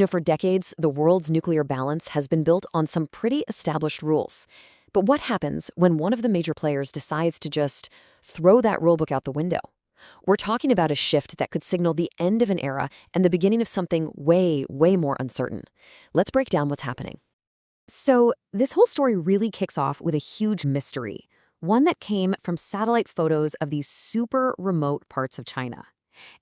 For decades, the world's nuclear balance has been built on some pretty established rules. But what happens when one of the major players decides to just throw that rulebook out the window? We're talking about a shift that could signal the end of an era and the beginning of something way, way more uncertain. Let's break down what's happening. So, this whole story really kicks off with a huge mystery, one that came from satellite photos of these super remote parts of China.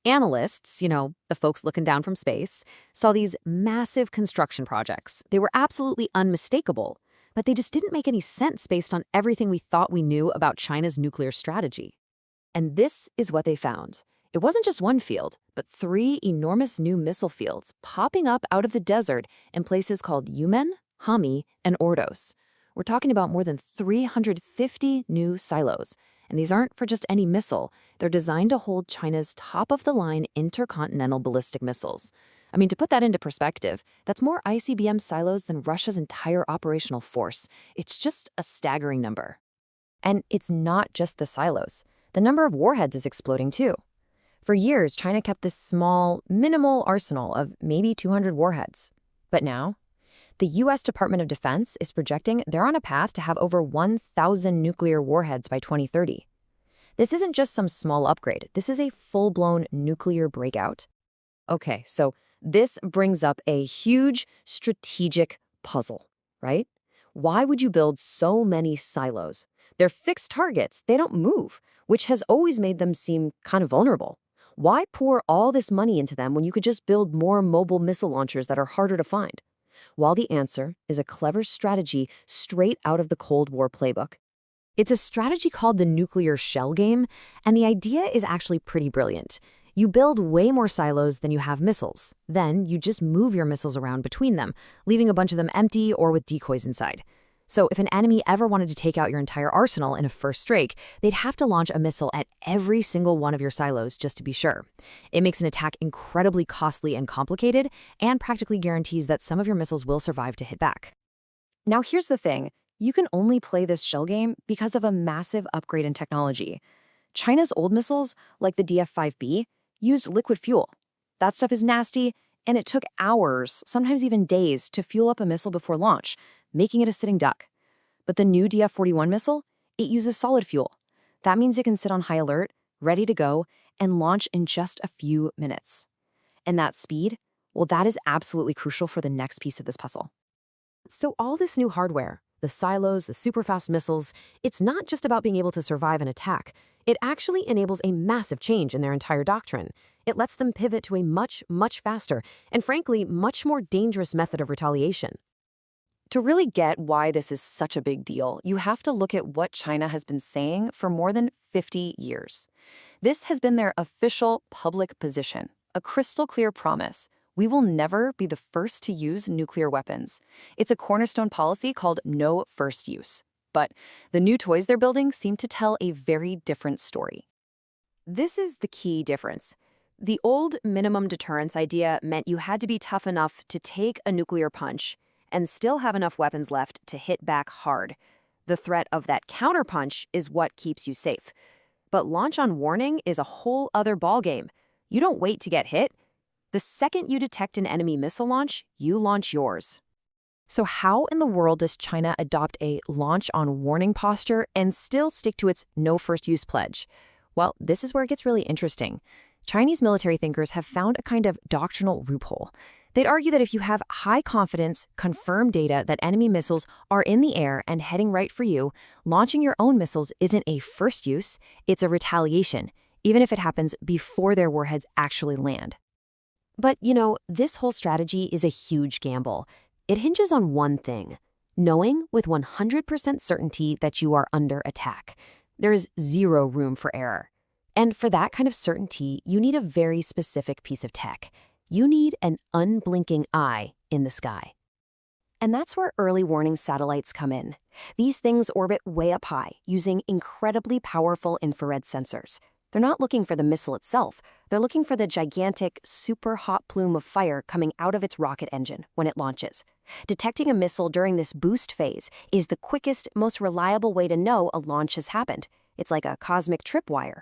Analysts, the folks looking down from space, saw these massive construction projects. They were absolutely unmistakable, but they just didn't make any sense based on everything we thought we knew about China's nuclear strategy. And this is what they found. It wasn't just one field, but 3 enormous new missile fields popping up out of the desert in places called Yumen, Hami, and Ordos. We're talking about more than 350 new silos. And these aren't for just any missile. They're designed to hold China's top-of-the-line intercontinental ballistic missiles. I mean, to put that into perspective, that's more ICBM silos than Russia's entire operational force. It's just a staggering number. And it's not just the silos. The number of warheads is exploding too. For years, China kept this small, minimal arsenal of maybe 200 warheads. But now, the U.S. Department of Defense is projecting they're on a path to have over 1,000 nuclear warheads by 2030. This isn't just some small upgrade. This is a full-blown nuclear breakout. Okay, so this brings up a huge strategic puzzle, right? Why would you build so many silos? They're fixed targets. They don't move, which has always made them seem kind of vulnerable. Why pour all this money into them when you could just build more mobile missile launchers that are harder to find? While the answer is a clever strategy straight out of the Cold War playbook. It's a strategy called the nuclear shell game, and the idea is actually pretty brilliant. You build way more silos than you have missiles. Then you just move your missiles around between them, leaving a bunch of them empty or with decoys inside. So if an enemy ever wanted to take out your entire arsenal in a first strike, they'd have to launch a missile at every single one of your silos just to be sure. It makes an attack incredibly costly and complicated, and practically guarantees that some of your missiles will survive to hit back. Now here's the thing. You can only play this shell game because of a massive upgrade in technology. China's old missiles, like the DF-5B, used liquid fuel. That stuff is nasty, and it took hours, sometimes even days, to fuel up a missile before launch, making it a sitting duck. But the new DF-41 missile, it uses solid fuel. That means it can sit on high alert, ready to go, and launch in just a few minutes. And that speed, well, that is absolutely crucial for the next piece of this puzzle. So all this new hardware, the silos, the super-fast missiles, it's not just about being able to survive an attack. It actually enables a massive change in their entire doctrine. It lets them pivot to a much, much faster and, frankly, much more dangerous method of retaliation. To really get why this is such a big deal, you have to look at what China has been saying for more than 50 years. This has been their official public position, a crystal clear promise. We will never be the first to use nuclear weapons. It's a cornerstone policy called no first use. But the new toys they're building seem to tell a very different story. This is the key difference. The old minimum deterrence idea meant you had to be tough enough to take a nuclear punch and still have enough weapons left to hit back hard. The threat of that counterpunch is what keeps you safe. But launch on warning is a whole other ballgame. You don't wait to get hit. The second you detect an enemy missile launch, you launch yours. So how in the world does China adopt a launch on warning posture and still stick to its no first use pledge? Well, this is where it gets really interesting. Chinese military thinkers have found a kind of doctrinal loophole. They'd argue that if you have high confidence, confirmed data that enemy missiles are in the air and heading right for you, launching your own missiles isn't a first use, it's a retaliation, even if it happens before their warheads actually land. But, this whole strategy is a huge gamble. It hinges on one thing, knowing with 100% certainty that you are under attack. There is zero room for error. And for that kind of certainty, you need a very specific piece of tech. You need an unblinking eye in the sky. And that's where early warning satellites come in. These things orbit way up high, using incredibly powerful infrared sensors. They're not looking for the missile itself. They're looking for the gigantic, super hot plume of fire coming out of its rocket engine when it launches. Detecting a missile during this boost phase is the quickest, most reliable way to know a launch has happened. It's like a cosmic tripwire.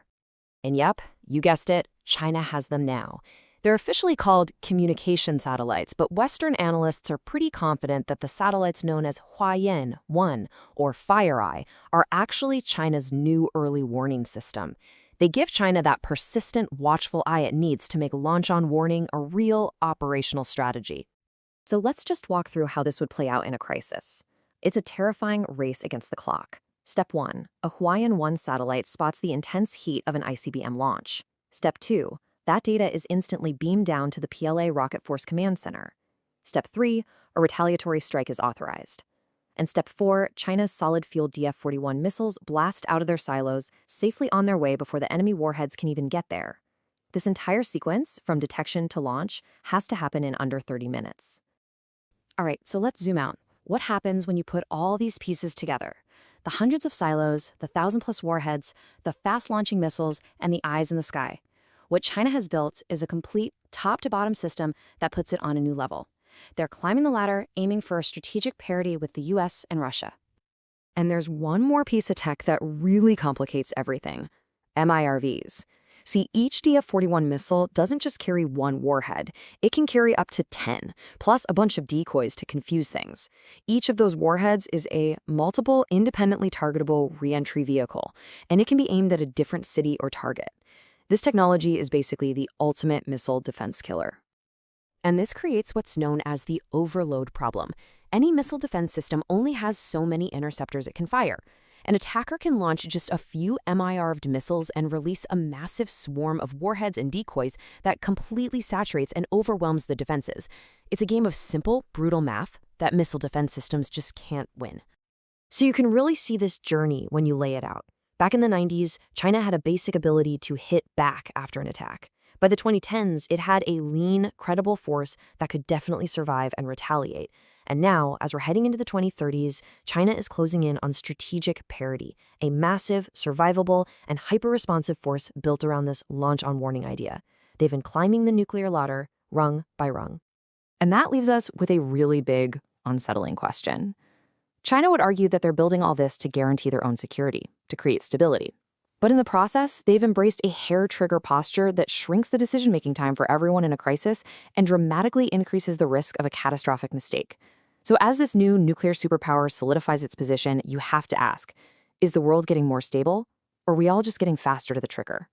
And yep, you guessed it, China has them now. They're officially called communication satellites, but Western analysts are pretty confident that the satellites known as Haiyan-1 or FireEye are actually China's new early warning system. They give China that persistent, watchful eye it needs to make launch-on warning a real operational strategy. So let's just walk through how this would play out in a crisis. It's a terrifying race against the clock. Step 1. A Haiyan-1 satellite spots the intense heat of an ICBM launch. Step 2. That data is instantly beamed down to the PLA Rocket Force Command Center. Step 3. A retaliatory strike is authorized. And Step 4. China's solid-fueled DF-41 missiles blast out of their silos, safely on their way before the enemy warheads can even get there. This entire sequence, from detection to launch, has to happen in under 30 minutes. All right, so let's zoom out. What happens when you put all these pieces together? The hundreds of silos, the 1,000+ warheads, the fast-launching missiles, and the eyes in the sky. What China has built is a complete top-to-bottom system that puts it on a new level. They're climbing the ladder, aiming for a strategic parity with the US and Russia. And there's one more piece of tech that really complicates everything: MIRVs. See, each DF-41 missile doesn't just carry one warhead. It can carry up to 10, plus a bunch of decoys to confuse things. Each of those warheads is a multiple independently targetable reentry vehicle, and it can be aimed at a different city or target. This technology is basically the ultimate missile defense killer. And this creates what's known as the overload problem. Any missile defense system only has so many interceptors it can fire. An attacker can launch just a few MIRVed missiles and release a massive swarm of warheads and decoys that completely saturates and overwhelms the defenses. It's a game of simple, brutal math that missile defense systems just can't win. So you can really see this journey when you lay it out. Back in the 90s, China had a basic ability to hit back after an attack. By the 2010s, it had a lean, credible force that could definitely survive and retaliate. And now, as we're heading into the 2030s, China is closing in on strategic parity, a massive, survivable, and hyper-responsive force built around this launch-on-warning idea. They've been climbing the nuclear ladder, rung by rung. And that leaves us with a really big, unsettling question. China would argue that they're building all this to guarantee their own security, to create stability. But in the process, they've embraced a hair-trigger posture that shrinks the decision-making time for everyone in a crisis and dramatically increases the risk of a catastrophic mistake. So as this new nuclear superpower solidifies its position, you have to ask, is the world getting more stable, or are we all just getting faster to the trigger?